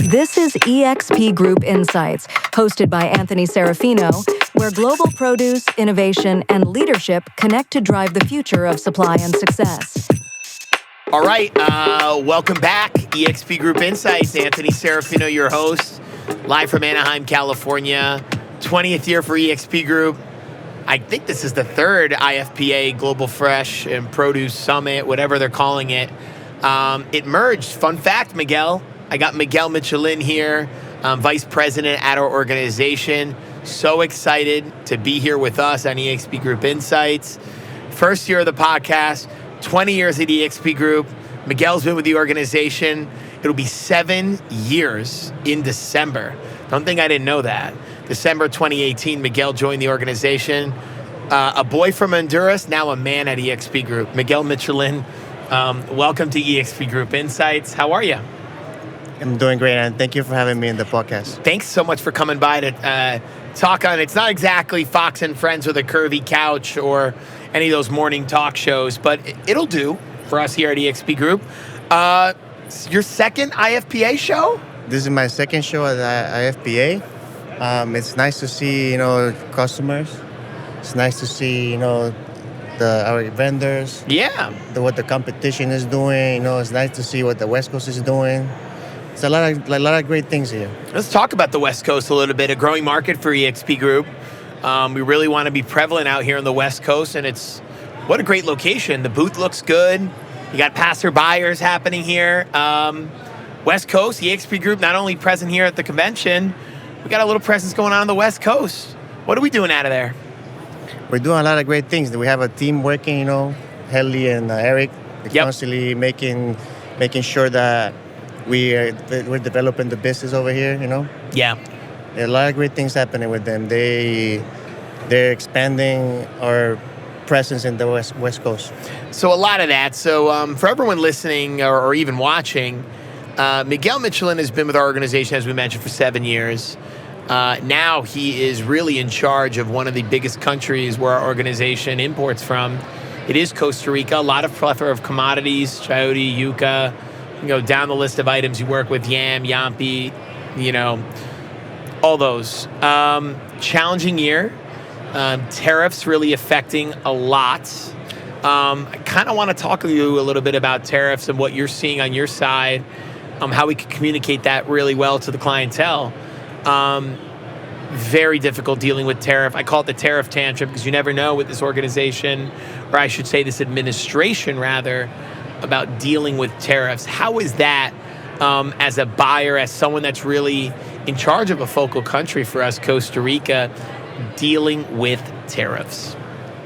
This is eXp Group Insights, hosted by Anthony Serafino, where global produce, innovation, and leadership connect to drive the future of supply and success. All right, welcome back. eXp Group Insights. Anthony Serafino, your host, live from Anaheim, California. 20th year for eXp Group. I think this is the third IFPA Global Fresh and Produce Summit, whatever they're calling it. It merged. Fun fact, Miguel. I got Miguel Michelen here, Vice President at our organization. So excited to be here with us on eXp Group Insights. First year of the podcast, 20 years at eXp Group. Miguel's been with the organization. It'll be 7 years in December. Don't think I didn't know that. December 2018, Miguel joined the organization. A boy from Honduras, now a man at eXp Group. Miguel Michelen, welcome to eXp Group Insights. How are you? I'm doing great, and thank you for having me in the podcast. Thanks so much for coming by to talk on. It's not exactly Fox and Friends with a curvy couch or any of those morning talk shows, but it'll do for us here at eXp Group. Your second IFPA show? This is my second show at the IFPA. It's nice to see, customers. It's nice to see, our vendors. Yeah. What the competition is doing. It's nice to see what the West Coast is doing. It's a lot of great things here. Let's talk about the West Coast a little bit. A growing market for eXp Group. We really want to be prevalent out here on the West Coast, and what a great location. The booth looks good. You got passer buyers happening here. West Coast, eXp Group, not only present here at the convention, we got a little presence going on the West Coast. What are we doing out of there? We're doing a lot of great things. We have a team working, Helly and Eric. They're constantly making sure that we're developing the business over here, Yeah. There are a lot of great things happening with them. They're expanding our presence in the West Coast. So a lot of that. So for everyone listening or even watching, Miguel Michelen has been with our organization, as we mentioned, for 7 years. Now he is really in charge of one of the biggest countries where our organization imports from. It is Costa Rica. A lot of plethora of commodities, chayote, yuca. You go down the list of items you work with, yam, yampi, all those. Challenging year. Tariffs really affecting a lot. I kind of want to talk to you a little bit about tariffs and what you're seeing on your side, how we can communicate that really well to the clientele. Very difficult dealing with tariff. I call it the tariff tantrum because you never know with this organization, or I should say this administration rather, about dealing with tariffs. How is that as a buyer, as someone that's really in charge of a focal country for us, Costa Rica, dealing with tariffs?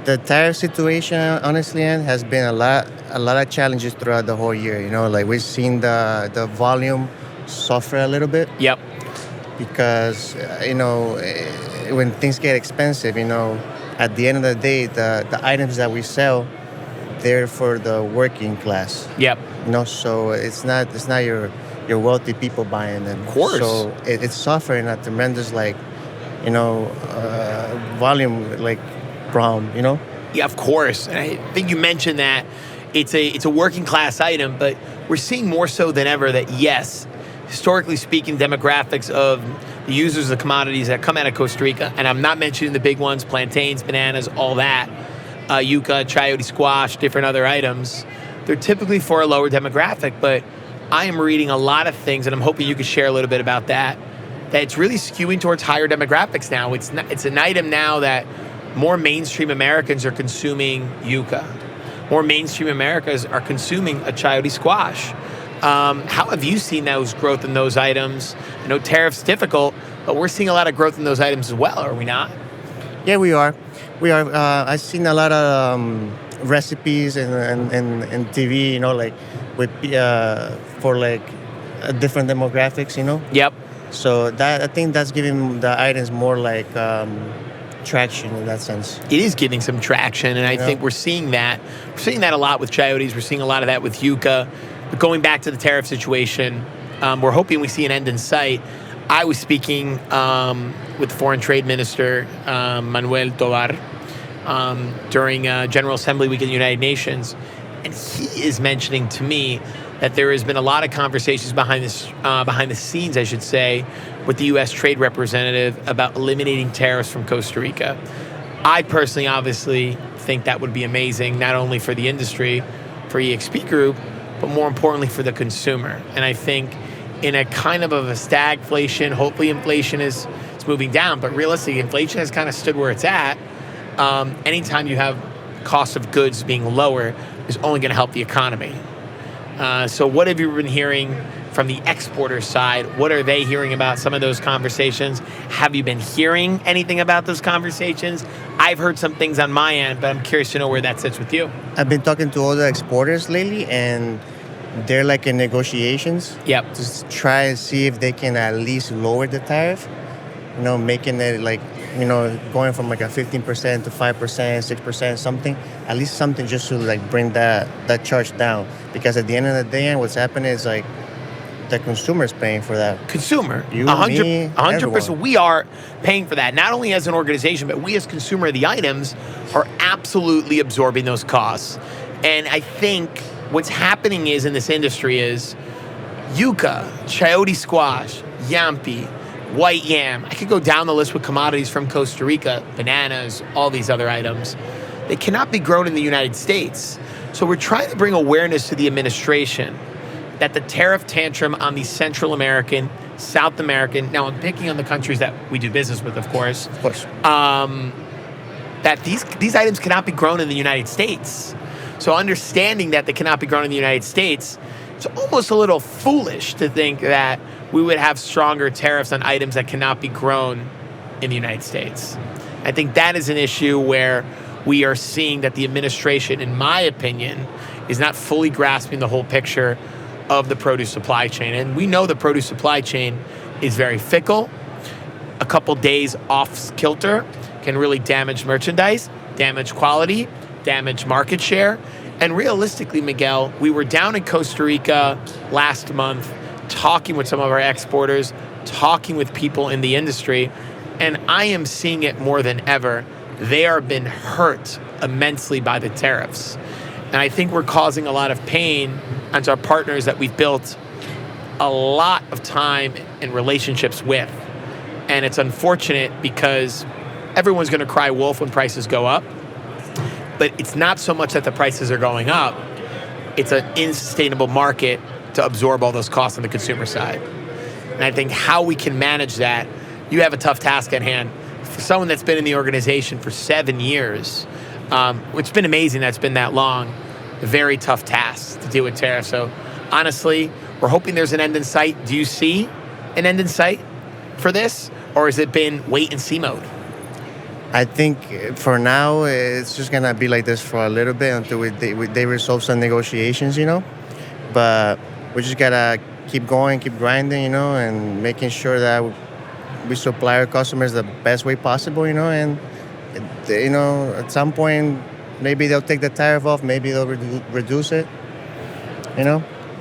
The tariff situation, honestly, has been a lot of challenges throughout the whole year. We've seen the volume suffer a little bit. Yep. Because, when things get expensive, at the end of the day, the items that we sell, they're for the working class. Yep. So it's not your wealthy people buying them. Of course. So it's suffering a tremendous volume problem. Yeah, of course. And I think you mentioned that it's a working class item, but we're seeing more so than ever that yes, historically speaking, demographics of the users of the commodities that come out of Costa Rica, and I'm not mentioning the big ones, plantains, bananas, all that. Yuca, chayote, squash, different other items, they're typically for a lower demographic, but I am reading a lot of things, and I'm hoping you could share a little bit about that it's really skewing towards higher demographics now. It's an item now that more mainstream Americans are consuming yuca. More mainstream Americans are consuming a chayote squash. How have you seen those growth in those items? I know tariffs difficult, but we're seeing a lot of growth in those items as well, are we not? Yeah, we are. I've seen a lot of recipes and TV, with for different demographics, Yep. So I think that's giving the items more traction in that sense. It is giving some traction, and I think we're seeing that. We're seeing that a lot with chayotes. We're seeing a lot of that with yuca. But going back to the tariff situation, we're hoping we see an end in sight. I was speaking with the Foreign Trade Minister, Manuel Tovar, during General Assembly Week at the United Nations, and he is mentioning to me that there has been a lot of conversations behind the scenes, I should say, with the U.S. Trade Representative about eliminating tariffs from Costa Rica. I personally, obviously, think that would be amazing, not only for the industry, for EXP Group, but more importantly for the consumer. And I think in a kind of a stagflation, hopefully inflation is moving down, but realistically, inflation has kind of stood where it's at. Anytime you have cost of goods being lower is only going to help the economy. So what have you been hearing from the exporter side? What are they hearing about some of those conversations? Have you been hearing anything about those conversations? I've heard some things on my end, but I'm curious to know where that sits with you. I've been talking to all the exporters lately, and they're like in negotiations. Yep. Just try and see if they can at least lower the tariff. Making it like, going from like a 15% to 5%, 6%, something, at least something just to like bring that charge down. Because at the end of the day, what's happening is like the consumer's paying for that. Consumer, you, 100%. everyone. We are paying for that, not only as an organization, but we as consumer of the items are absolutely absorbing those costs. And I think what's happening is in this industry is yucca, chayote squash, yampi, white yam. I could go down the list with commodities from Costa Rica, bananas, all these other items. They cannot be grown in the United States. So we're trying to bring awareness to the administration that the tariff tantrum on the Central American, South American, now I'm picking on the countries that we do business with, of course. That these items cannot be grown in the United States. So understanding that they cannot be grown in the United States, it's almost a little foolish to think that we would have stronger tariffs on items that cannot be grown in the United States. I think that is an issue where we are seeing that the administration, in my opinion, is not fully grasping the whole picture of the produce supply chain. And we know the produce supply chain is very fickle. A couple days off kilter can really damage merchandise, damage quality, damage market share. And realistically, Miguel, we were down in Costa Rica last month talking with some of our exporters, talking with people in the industry, and I am seeing it more than ever. They are being hurt immensely by the tariffs. And I think we're causing a lot of pain onto our partners that we've built a lot of time and relationships with. And it's unfortunate because everyone's going to cry wolf when prices go up. But it's not so much that the prices are going up. It's an unsustainable market to absorb all those costs on the consumer side. And I think how we can manage that, you have a tough task at hand. For someone that's been in the organization for 7 years, it's been amazing that's been that long, a very tough task to deal with tariffs. So honestly, we're hoping there's an end in sight. Do you see an end in sight for this? Or has it been wait and see mode? I think for now, it's just going to be like this for a little bit until they resolve some negotiations, But we just got to keep going, keep grinding, and making sure that we supply our customers the best way possible, and, at some point, maybe they'll take the tariff off, maybe they'll reduce it,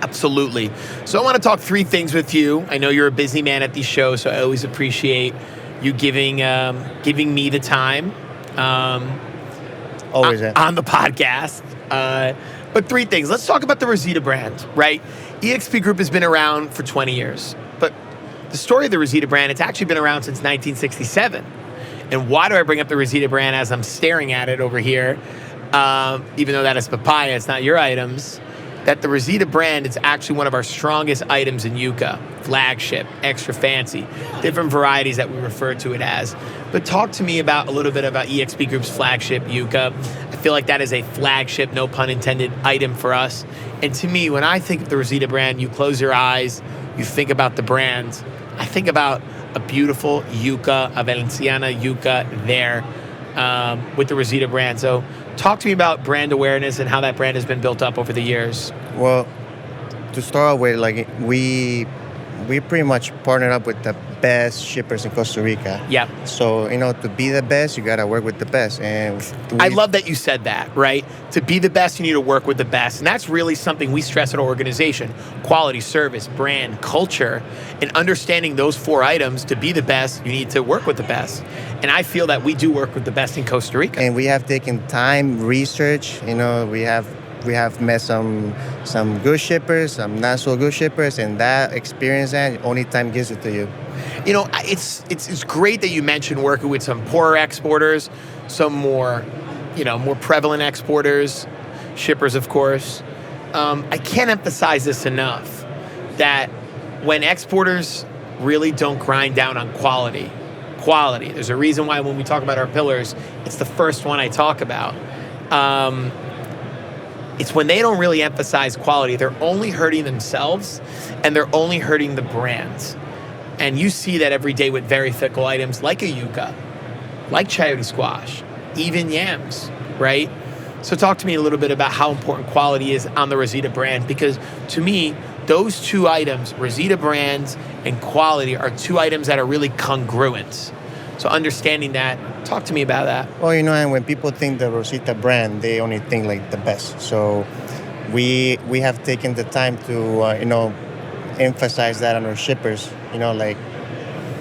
Absolutely. So I want to talk 3 things with you. I know you're a busy man at these shows, so I always appreciate you giving me the time always on the podcast. But 3 things. Let's talk about the Rosita brand, right? EXP Group has been around for 20 years. But the story of the Rosita brand, it's actually been around since 1967. And why do I bring up the Rosita brand as I'm staring at it over here? Even though that is papaya, it's not your items. That the Rosita brand is actually one of our strongest items in yucca. Flagship, extra fancy, different varieties that we refer to it as. But talk to me a little bit about EXP Group's flagship yucca. I feel like that is a flagship, no pun intended, item for us. And to me, when I think of the Rosita brand, you close your eyes, you think about the brand. I think about a beautiful yucca, a Valenciana yucca there with the Rosita brand. So talk to me about brand awareness and how that brand has been built up over the years. Well, to start with, we pretty much partnered up with the best shippers in Costa Rica. Yeah. So, to be the best, you got to work with the best. And I love that you said that, right? To be the best, you need to work with the best. And that's really something we stress at our organization. Quality, service, brand, culture, and understanding those 4 items. To be the best, you need to work with the best. And I feel that we do work with the best in Costa Rica. And we have taken time, research, we have we have met some good shippers, some not so good shippers, and that experience, and only time gives it to you. You know, it's great that you mentioned working with some poorer exporters, some more, more prevalent exporters, shippers, of course. I can't emphasize this enough, that when exporters really don't grind down on quality, there's a reason why when we talk about our pillars, it's the first one I talk about. It's when they don't really emphasize quality, they're only hurting themselves and they're only hurting the brands. And you see that every day with very fickle items like a yuca, like chayote squash, even yams, right? So talk to me a little bit about how important quality is on the Rosita brand, because to me, those two items, Rosita brands and quality, are two items that are really congruent. So understanding that, talk to me about that. Well, and when people think the Rosita brand, they only think like the best. So we have taken the time to, emphasize that on our shippers,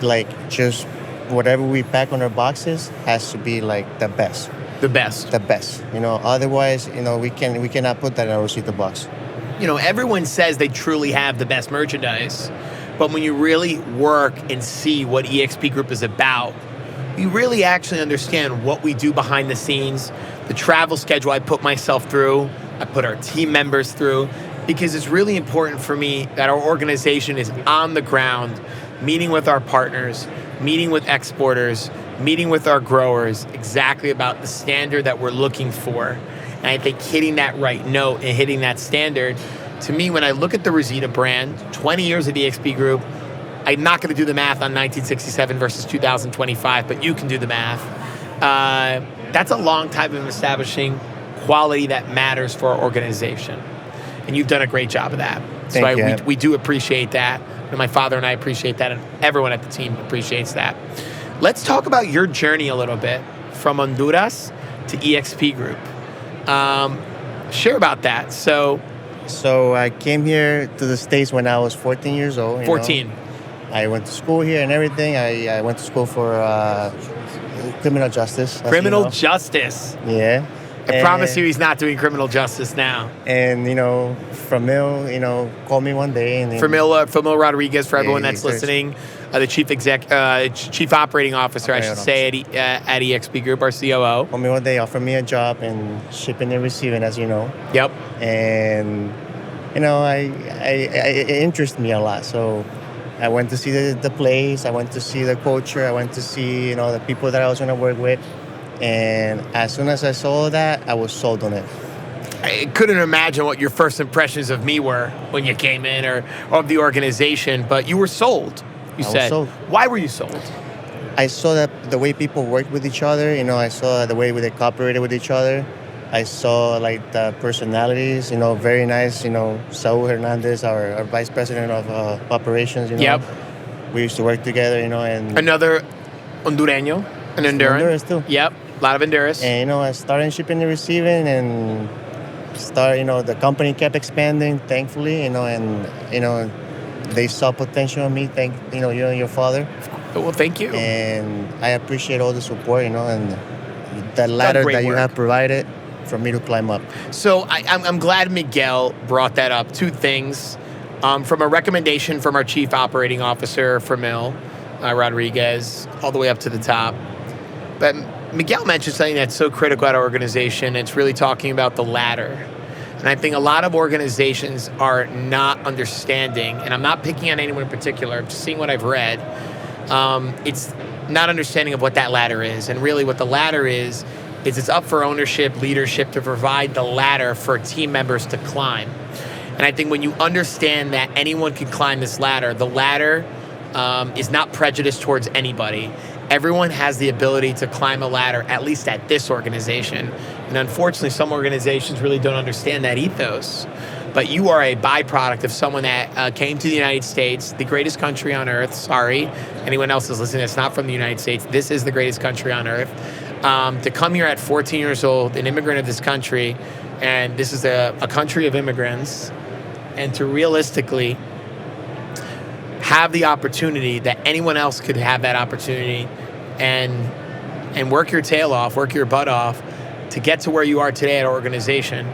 like just whatever we pack on our boxes has to be like the best. The best. The best. Otherwise, we cannot put that in a Rosita box. Everyone says they truly have the best merchandise, but when you really work and see what EXP Group is about, you really actually understand what we do behind the scenes, the travel schedule I put myself through, I put our team members through, because it's really important for me that our organization is on the ground, meeting with our partners, meeting with exporters, meeting with our growers, exactly about the standard that we're looking for. And I think hitting that right note and hitting that standard, to me, when I look at the Rosita brand, 20 years of EXP Group, I'm not going to do the math on 1967 versus 2025, but you can do the math. That's a long time of establishing quality that matters for our organization. And you've done a great job of that. Thank you. We do appreciate that. And my father and I appreciate that, and everyone at the team appreciates that. Let's talk about your journey a little bit, from Honduras to EXP Group. Share about that. So I came here to the States when I was 14 years old. 14. I went to school here and everything. I went to school for criminal justice. Criminal justice. Yeah. I promise you he's not doing criminal justice now. And, Famil, called me one day. And Famil Rodriguez, for everyone that's listening, the chief operating officer, I should say, at EXP Group, our COO. Called me one day, offered me a job in shipping and receiving, as you know. Yep. And, it interested me a lot. So I went to see the place. I went to see the culture. I went to see, the people that I was going to work with. And as soon as I saw that, I was sold on it. I couldn't imagine what your first impressions of me were when you came in or of the organization, but you were sold. You said. Was sold. Why were you sold? I saw that the way people worked with each other. I saw the way they cooperated with each other. I saw like the personalities. Very nice. Saul Hernandez, our vice president of operations. Yep. We used to work together. And another Hondureño, an Honduran. Honduras too. Yep. A lot of Honduras. And, I started shipping and receiving, and the company kept expanding, thankfully, and, they saw potential in me, you and your father. Well, thank you. And I appreciate all the support, and the ladder that you have provided for me to climb up. So I'm glad Miguel brought that up. Two things. From a recommendation from our chief operating officer, Famil Rodriguez, all the way up to the top. But Miguel mentioned something that's so critical at our organization. It's really talking about the ladder. And I think a lot of organizations are not understanding, and I'm not picking on anyone in particular, I'm just seeing what I've read. It's not understanding of what that ladder is. And really what the ladder is it's up for ownership, leadership to provide the ladder for team members to climb. And I think when you understand that anyone can climb this ladder, the ladder is not prejudiced towards anybody. Everyone has the ability to climb a ladder, at least at this organization. And unfortunately, some organizations really don't understand that ethos. But you are a byproduct of someone that came to the United States, the greatest country on earth. Sorry, anyone else is listening that's not from the United States. This is the greatest country on earth. To come here at 14 years old, an immigrant of this country, and this is a country of immigrants, and to realistically have the opportunity that anyone else could have that opportunity and work your tail off, work your butt off to get to where you are today at our organization.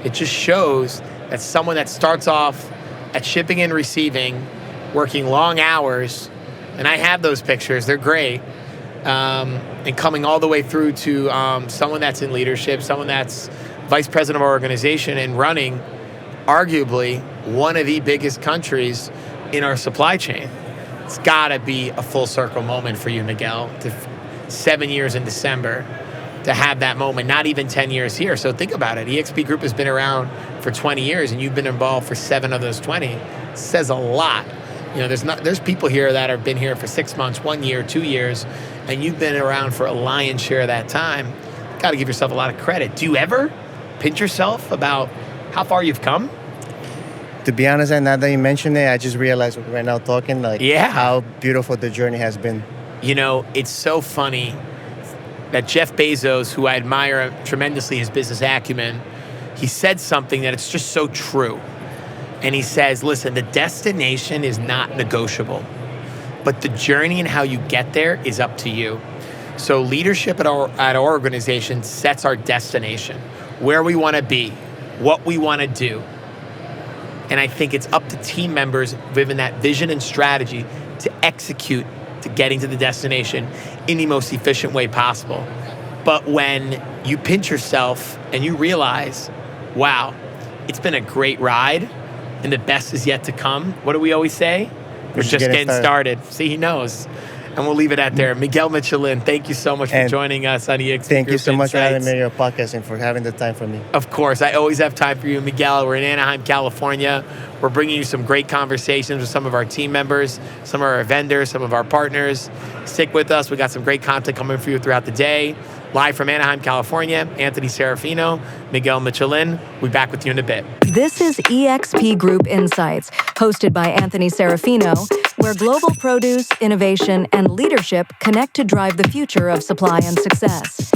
It just shows that someone that starts off at shipping and receiving, working long hours, and I have those pictures, they're great, and coming all the way through to someone that's in leadership, someone that's vice president of our organization and running arguably one of the biggest countries in our supply chain. It's got to be a full circle moment for you, Miguel, 7 years in December, to have that moment, not even 10 years here. So think about it. eXp Group has been around for 20 years and you've been involved for 7 of those 20. It says a lot. You know, there's people here that have been here for 6 months, 1 year, 2 years, and you've been around for a lion's share of that time. Got to give yourself a lot of credit. Do you ever pinch yourself about how far you've come? To be honest, and now that you mentioned it, I just realized right now talking, like, how beautiful the journey has been. You know, it's so funny that Jeff Bezos, who I admire tremendously, his business acumen, he said something that it's just so true. And he says, listen, the destination is not negotiable, but the journey and how you get there is up to you. So leadership at our organization sets our destination, where we want to be, what we want to do. And I think it's up to team members, given that vision and strategy, to execute to getting to the destination in the most efficient way possible. But when you pinch yourself and you realize, wow, it's been a great ride and the best is yet to come, what do we always say? We're just getting started. See, he knows. And we'll leave it at there. Miguel Michelen, thank you so much for joining us on eXp Thank you so much for having Insights. me on your podcast and for having the time for me. Of course, I always have time for you, Miguel. We're in Anaheim, California. We're bringing you some great conversations with some of our team members, some of our vendors, some of our partners. Stick with us. We got some great content coming for you throughout the day. Live from Anaheim, California, Anthony Serafino, Miguel Michelen. We'll be back with you in a bit. This is eXp Group Insights, hosted by Anthony Serafino, where global produce, innovation, and leadership connect to drive the future of supply and success.